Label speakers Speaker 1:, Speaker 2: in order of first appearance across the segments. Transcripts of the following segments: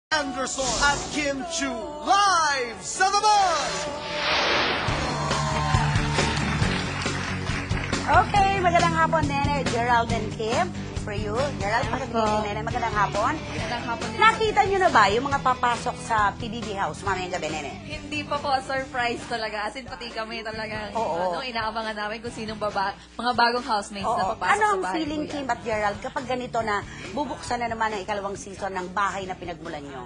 Speaker 1: Anderson at Kim Chu live sa The Buzz!
Speaker 2: Okay, magandang hapon, Nene, Gerald and Kim. For you, Gerald, Nene, magandang hapon.
Speaker 3: Magandang hapon din.
Speaker 2: Nakita nyo na ba yung mga papasok sa PBB House mamayang gabi, Nene?
Speaker 3: Hindi pa po, surprise talaga. As in, pati kami talaga.
Speaker 2: Oo.
Speaker 3: Inaabangan namin kung sinong mga bagong housemates na
Speaker 2: Oo.
Speaker 3: papasok
Speaker 2: Ano
Speaker 3: sa
Speaker 2: ang
Speaker 3: bahay
Speaker 2: feeling,
Speaker 3: ko yan.
Speaker 2: Kim at Gerald, kapag ganito na bubuksan na naman ang ikalawang season ng bahay na pinagmulan nyo?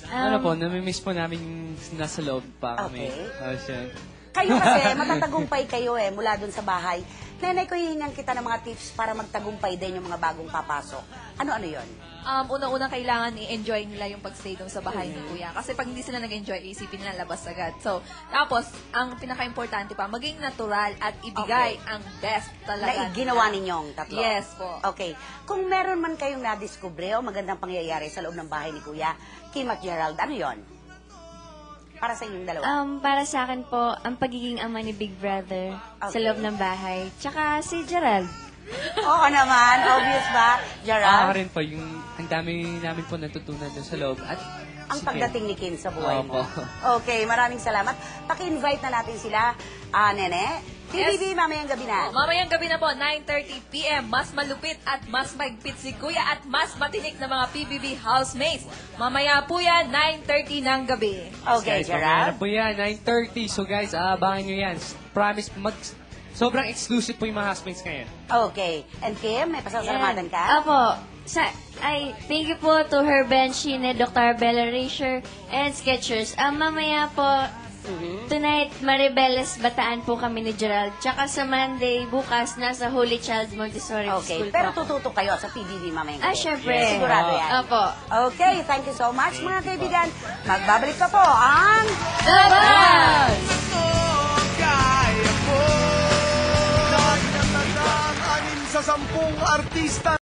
Speaker 4: Ano po, namimiss po namin yung nasa loob pa kami.
Speaker 2: Okay. Kayo kasi, matatagumpay kayo mula dun sa bahay. Nenay, ko hihingan kita ng mga tips para magtagumpay din yung mga bagong papasok. Ano-ano yon?
Speaker 3: Unang-unang kailangan i-enjoy nila yung pagstay doon sa bahay ni Kuya. Kasi pag hindi sila nag-enjoy, isipin nila labas agad. So, tapos, ang pinaka-importante pa, maging natural at ibigay ang best talaga.
Speaker 2: Na ginawa ninyong tatlo?
Speaker 3: Yes po.
Speaker 2: Okay. Kung meron man kayong nadiskubre o magandang pangyayari sa loob ng bahay ni Kuya, Kim at Gerald, ano yon? Para sa inyong dalawa.
Speaker 5: Para sa akin po, ang pagiging ama ni Big Brother sa
Speaker 2: Okay.
Speaker 5: loob ng bahay. Tsaka si Gerald.
Speaker 2: Oo naman, obvious ba, Gerald?
Speaker 4: rin po, ang dami namin po natutunan doon sa loob. At
Speaker 2: Ang
Speaker 4: si Kim.
Speaker 2: pagdating ni Kim sa buhay mo.
Speaker 4: Opo.
Speaker 2: Okay, maraming salamat. Paki-invite na natin sila, Nene. PBB, mamayang gabi na.
Speaker 3: Mamayang gabi na po, 9:30 p.m. Mas malupit at mas maigpit si Kuya at mas matinik na mga PBB housemates. Mamaya po yan, 9:30 ng gabi.
Speaker 2: Okay,
Speaker 4: Guys, mamaya
Speaker 2: Gerald.
Speaker 4: na po yan, 9:30. So guys, abangan nyo yan. Promise, sobrang exclusive po yung mga housemates ngayon.
Speaker 2: Okay. And Kim, may pasasalamatan ka?
Speaker 5: Apo, thank you po to her Benchine, Dr. Bella Rasher, and Skechers. Mamaya po, tonight, Maribeles Bataan po kami ni Gerald. Tsaka sa Monday, bukas, nasa Holy Child Montessori
Speaker 2: Okay,
Speaker 5: School
Speaker 2: pero
Speaker 5: po.
Speaker 2: tututo kayo sa PBB mamayang gabi.
Speaker 5: Syempre.
Speaker 2: Sigurado yan.
Speaker 5: Opo.
Speaker 2: Okay, thank you so much mga kaibigan. Magbabalik pa po ang
Speaker 5: The Buzz!
Speaker 1: Kaya ko nagtatandang 6 sa 10 artista